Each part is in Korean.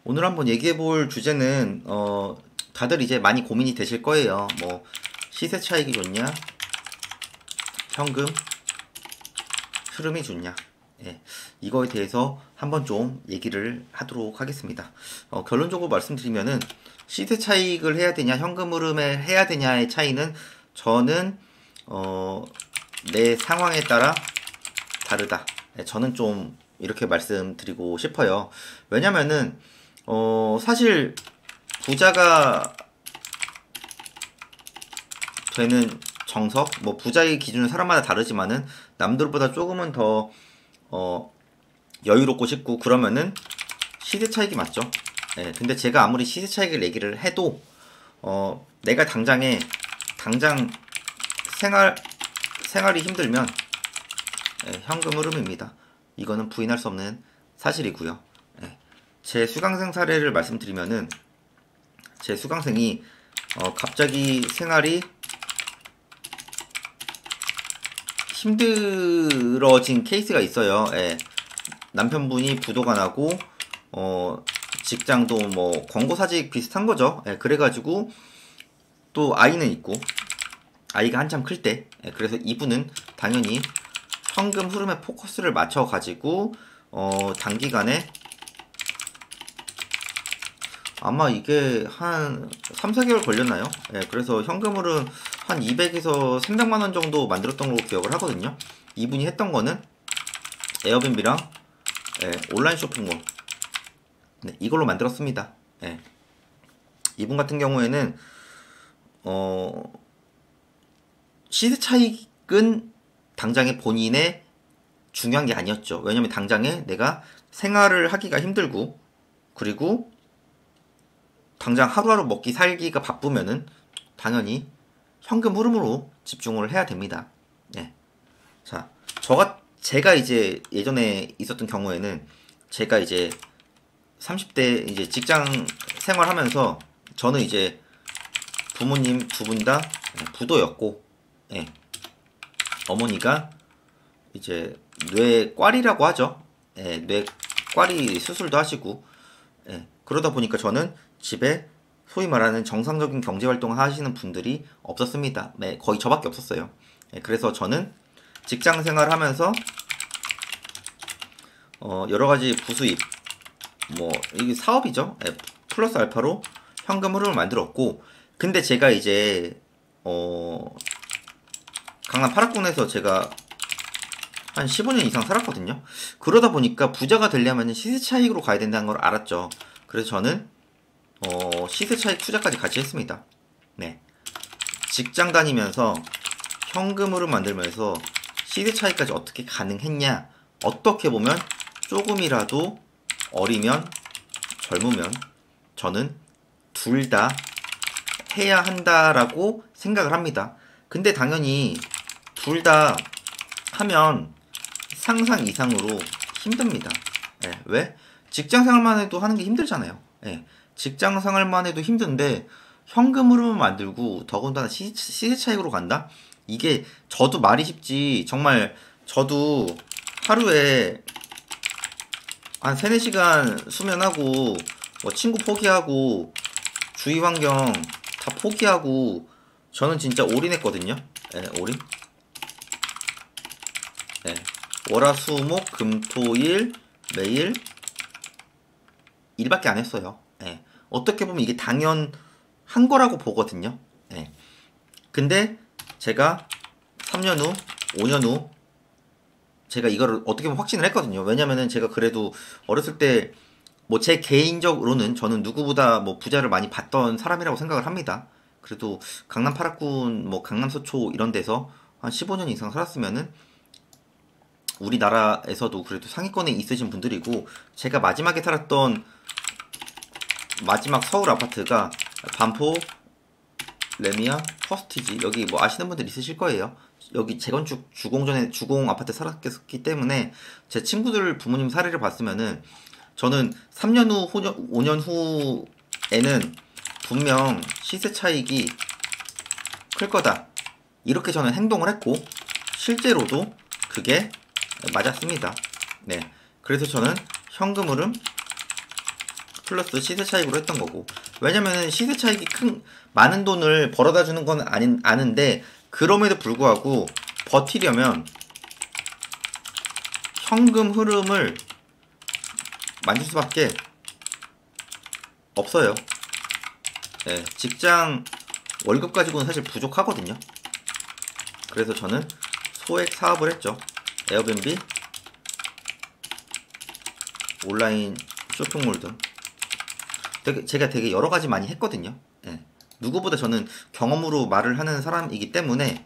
오늘 한번 얘기해 볼 주제는 다들 이제 많이 고민이 되실 거예요. 뭐 시세 차익이 좋냐, 현금 흐름이 좋냐. 예, 이거에 대해서 한번 좀 얘기를 하도록 하겠습니다. 결론적으로 말씀드리면은 시세 차익을 해야 되냐, 현금 흐름에 해야 되냐의 차이는 저는 내 상황에 따라 다르다. 예, 저는 좀 이렇게 말씀드리고 싶어요. 왜냐면은 사실 부자가 되는 정석, 뭐 부자의 기준은 사람마다 다르지만은 남들보다 조금은 더 여유롭고 싶고 그러면은 시세 차익이 맞죠. 예, 근데 제가 아무리 시세 차익을 얘기를 해도 내가 당장 생활이 힘들면 현금 흐름입니다. 이거는 부인할 수 없는 사실이고요. 예, 제 수강생 사례를 말씀드리면은 제 수강생이 갑자기 생활이 힘들어진 케이스가 있어요. 예, 남편분이 부도가 나고 직장도 뭐 권고사직 비슷한 거죠. 예, 그래가지고 또 아이는 있고 아이가 한참 클 때, 예, 그래서 이분은 당연히 현금 흐름에 포커스를 맞춰가지고 단기간에 아마 이게 한 3, 4개월 걸렸나요? 예, 그래서 현금으로 한 200에서 300만원 정도 만들었던 걸로 기억을 하거든요. 이분이 했던 거는 에어비앤비랑 온라인 쇼핑몰, 네, 이걸로 만들었습니다. 예. 이분 같은 경우에는 시세 차익은 당장에 본인의 중요한 게 아니었죠. 왜냐면 당장에 내가 생활을 하기가 힘들고 그리고 당장 하루하루 먹기 살기가 바쁘면은 당연히 현금 흐름으로 집중을 해야 됩니다. 네. 자, 제가 이제 예전에 있었던 경우에는 제가 이제 30대 이제 직장 생활하면서 저는 이제 부모님 두 분 다 부도였고, 예, 어머니가 이제 뇌과리라고 하죠. 예, 뇌과리 수술도 하시고, 예, 그러다 보니까 저는 집에 소위 말하는 정상적인 경제활동을 하시는 분들이 없었습니다. 네, 거의 저밖에 없었어요. 예, 그래서 저는 직장 생활을 하면서 여러가지 부수입, 뭐 이게 사업이죠. 예, 플러스 알파로 현금 흐름을 만들었고, 근데 제가 이제 강남 8학군에서 제가 한 15년 이상 살았거든요. 그러다 보니까 부자가 되려면 시세 차익으로 가야 된다는 걸 알았죠. 그래서 저는 시세 차익 투자까지 같이 했습니다. 네, 직장 다니면서 현금으로 만들면서 시세 차익까지 어떻게 가능했냐? 어떻게 보면 조금이라도 어리면 젊으면 저는 둘 다 해야 한다라고 생각을 합니다. 근데 당연히 둘 다 하면 상상 이상으로 힘듭니다. 예, 왜? 직장 생활만 해도 하는 게 힘들잖아요. 예, 직장 생활만 해도 힘든데 현금 흐름을 만들고 더군다나 시세 차익으로 간다? 이게 저도 말이 쉽지 정말 저도 하루에 한 3, 4시간 수면하고 뭐 친구 포기하고 주위 환경 다 포기하고 저는 진짜 올인했거든요. 예, 올인. 예, 월화수목 금토일 매일 일밖에 안 했어요. 예, 어떻게 보면 이게 당연한 거라고 보거든요. 예, 근데 제가 3년 후, 5년 후 제가 이거를 어떻게 보면 확신을 했거든요. 왜냐면은 제가 그래도 어렸을 때 뭐 제 개인적으로는 저는 누구보다 뭐 부자를 많이 봤던 사람이라고 생각을 합니다. 그래도 강남 8학군, 뭐 강남 서초 이런 데서 한 15년 이상 살았으면은 우리나라에서도 그래도 상위권에 있으신 분들이고, 제가 마지막에 살았던 마지막 서울 아파트가 반포, 레미안, 퍼스티지, 여기 뭐 아시는 분들 있으실 거예요. 여기 재건축 주공 아파트 살았기 때문에 제 친구들 부모님 사례를 봤으면은 저는 3년 후, 5년 후에는 분명 시세 차익이 클 거다. 이렇게 저는 행동을 했고 실제로도 그게 맞았습니다. 네, 그래서 저는 현금 흐름 플러스 시세 차익으로 했던 거고. 왜냐면은 시세 차익이 많은 돈을 벌어다 주는 건 아는데, 그럼에도 불구하고 버티려면 현금 흐름을 만질 수밖에 없어요. 네, 직장 월급 가지고는 사실 부족하거든요. 그래서 저는 소액 사업을 했죠. 에어비앤비, 온라인 쇼핑몰 등 제가 되게 여러 가지 많이 했거든요. 예. 누구보다 저는 경험으로 말을 하는 사람이기 때문에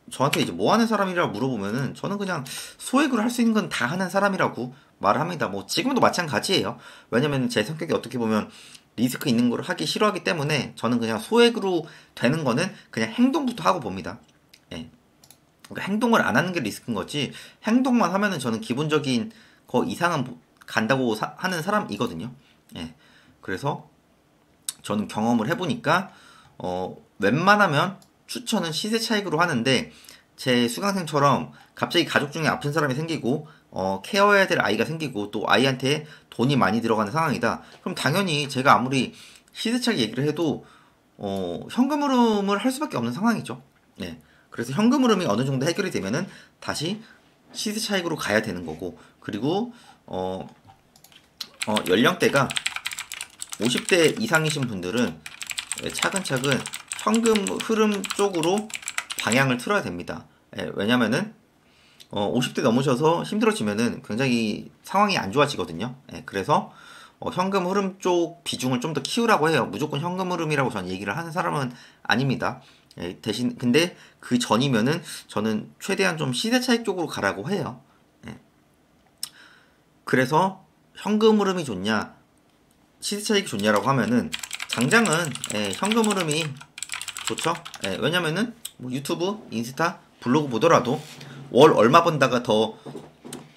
저한테 이제 뭐 하는 사람이라고 물어보면은 저는 그냥 소액으로 할 수 있는 건 다 하는 사람이라고 말을 합니다. 뭐 지금도 마찬가지예요. 왜냐면 제 성격이 어떻게 보면 리스크 있는 걸 하기 싫어하기 때문에 저는 그냥 소액으로 되는 거는 그냥 행동부터 하고 봅니다. 예. 그러니까 행동을 안 하는 게 리스크인 거지, 행동만 하면은 저는 기본적인 거 이상은 간다고 하는 사람이거든요. 예. 그래서 저는 경험을 해보니까 웬만하면 추천은 시세 차익으로 하는데, 제 수강생처럼 갑자기 가족 중에 아픈 사람이 생기고 케어해야 될 아이가 생기고 또 아이한테 돈이 많이 들어가는 상황이다. 그럼 당연히 제가 아무리 시세 차익 얘기를 해도 현금 흐름을 할 수밖에 없는 상황이죠. 네. 그래서 현금 흐름이 어느 정도 해결이 되면은 다시 시세 차익으로 가야 되는 거고, 그리고 연령대가 50대 이상이신 분들은 차근차근 현금 흐름 쪽으로 방향을 틀어야 됩니다. 왜냐면은 50대 넘으셔서 힘들어지면은 굉장히 상황이 안 좋아지거든요. 그래서 현금 흐름 쪽 비중을 좀 더 키우라고 해요. 무조건 현금 흐름이라고 저는 얘기를 하는 사람은 아닙니다. 대신 근데 그 전이면은 저는 최대한 좀 시세 차익 쪽으로 가라고 해요. 그래서 현금 흐름이 좋냐, 시세 차익이 좋냐라고 하면은 당장은 현금 흐름이 좋죠. 왜냐면은 뭐 유튜브, 인스타, 블로그 보더라도 월 얼마 번다가 더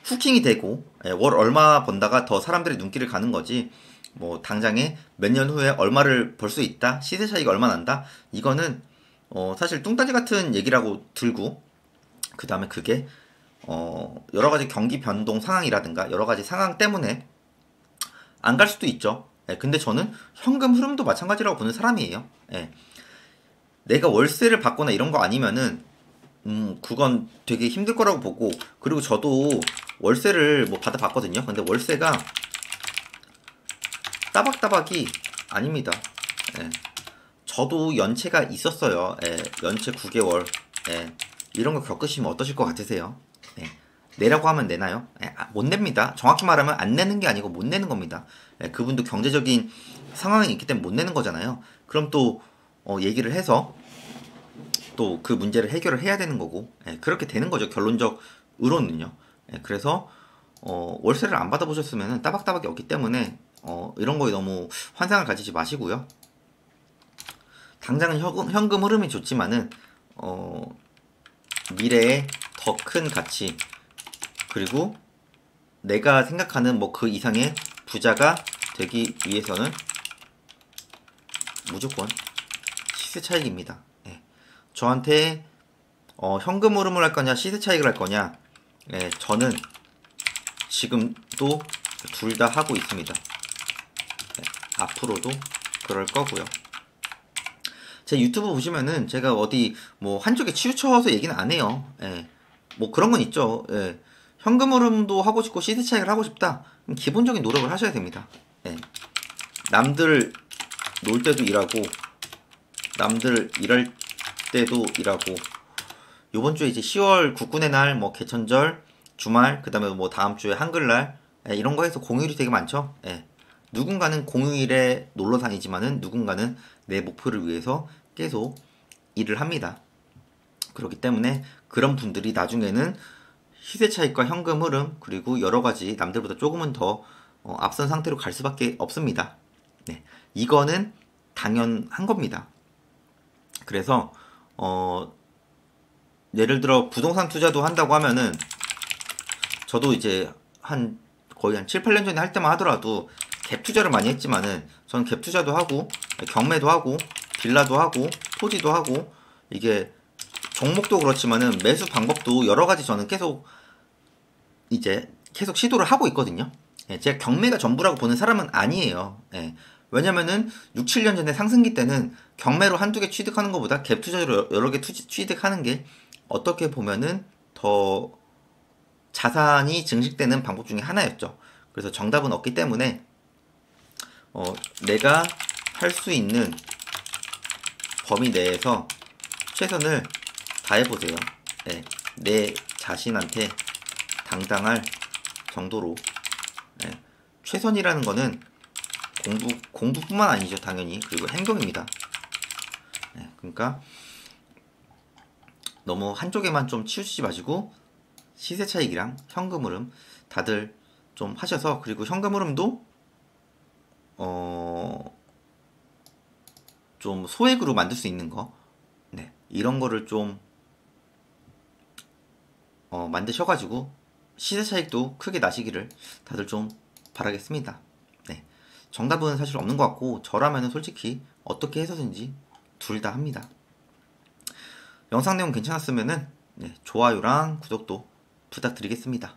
후킹이 되고, 월 얼마 번다가 더 사람들의 눈길을 가는 거지, 뭐 당장에 몇 년 후에 얼마를 벌 수 있다, 시세 차이가 얼마 난다, 이거는 사실 뚱따지 같은 얘기라고 들고, 그 다음에 그게 여러 가지 경기 변동 상황이라든가 여러 가지 상황 때문에 안 갈 수도 있죠. 근데 저는 현금 흐름도 마찬가지라고 보는 사람이에요. 내가 월세를 받거나 이런 거 아니면은 그건 되게 힘들 거라고 보고, 그리고 저도 월세를 뭐 받아봤거든요. 근데 월세가 따박따박이 아닙니다. 저도 연체가 있었어요. 연체 9개월. 이런 거 겪으시면 어떠실 것 같으세요? 내라고 하면 내나요? 못 냅니다. 정확히 말하면 안 내는 게 아니고 못 내는 겁니다. 그분도 경제적인 상황이 있기 때문에 못 내는 거잖아요. 그럼 또 얘기를 해서 또 그 문제를 해결을 해야 되는 거고, 그렇게 되는 거죠. 결론적으로는요. 그래서 월세를 안 받아보셨으면 따박따박이 없기 때문에 이런 거에 너무 환상을 가지지 마시고요. 당장은 현금 흐름이 좋지만은 미래에 더 큰 가치, 그리고 내가 생각하는 뭐 그 이상의 부자가 되기 위해서는 무조건 시세 차익입니다. 저한테 현금 흐름을 할 거냐 시세 차익을 할 거냐, 저는 지금도 둘 다 하고 있습니다. 앞으로도 그럴 거고요. 제 유튜브 보시면은 제가 어디 뭐 한쪽에 치우쳐서 얘기는 안 해요. 뭐 그런 건 있죠. 현금 흐름도 하고 싶고 시세 차익을 하고 싶다, 그럼 기본적인 노력을 하셔야 됩니다. 남들 놀 때도 일하고 남들 일할 때도 일하고, 요번 주에 이제 10월 국군의 날, 뭐 개천절, 주말, 그 다음에 뭐 다음 주에 한글날, 이런 거 해서 공휴일이 되게 많죠. 누군가는 공휴일에 놀러 다니지만은 누군가는 내 목표를 위해서 계속 일을 합니다. 그렇기 때문에 그런 분들이 나중에는 시세 차익과 현금 흐름, 그리고 여러 가지 남들보다 조금은 더 앞선 상태로 갈 수밖에 없습니다. 이거는 당연한 겁니다. 그래서 예를 들어 부동산 투자도 한다고 하면은, 저도 이제 거의 한 7, 8년 전에 할 때만 하더라도 갭 투자를 많이 했지만은, 저는 갭 투자도 하고 경매도 하고 빌라도 하고 토지도 하고, 이게 종목도 그렇지만은 매수 방법도 여러 가지 저는 계속 시도를 하고 있거든요. 예, 제가 경매가 전부라고 보는 사람은 아니에요. 예. 왜냐면은 6, 7년 전에 상승기 때는 경매로 한두 개 취득하는 것보다 갭 투자로 여러 개 취득하는 게 어떻게 보면은 더 자산이 증식되는 방법 중에 하나였죠. 그래서 정답은 없기 때문에 내가 할 수 있는 범위 내에서 최선을 다해보세요. 예, 내 자신한테 당당할 정도로. 예, 최선이라는 거는 공부뿐만 아니죠, 당연히. 그리고 행동입니다. 예, 그러니까 너무 한쪽에만 좀 치우치지 마시고 시세 차익이랑 현금 흐름 다들 좀 하셔서, 그리고 현금 흐름도 좀 소액으로 만들 수 있는 거, 네, 이런 거를 좀 만드셔가지고 시세 차익도 크게 나시기를 다들 좀 바라겠습니다. 네, 정답은 사실 없는 것 같고 저라면은 솔직히 어떻게 해서든지 둘 다 합니다. 영상 내용 괜찮았으면은 네, 좋아요랑 구독도 부탁드리겠습니다.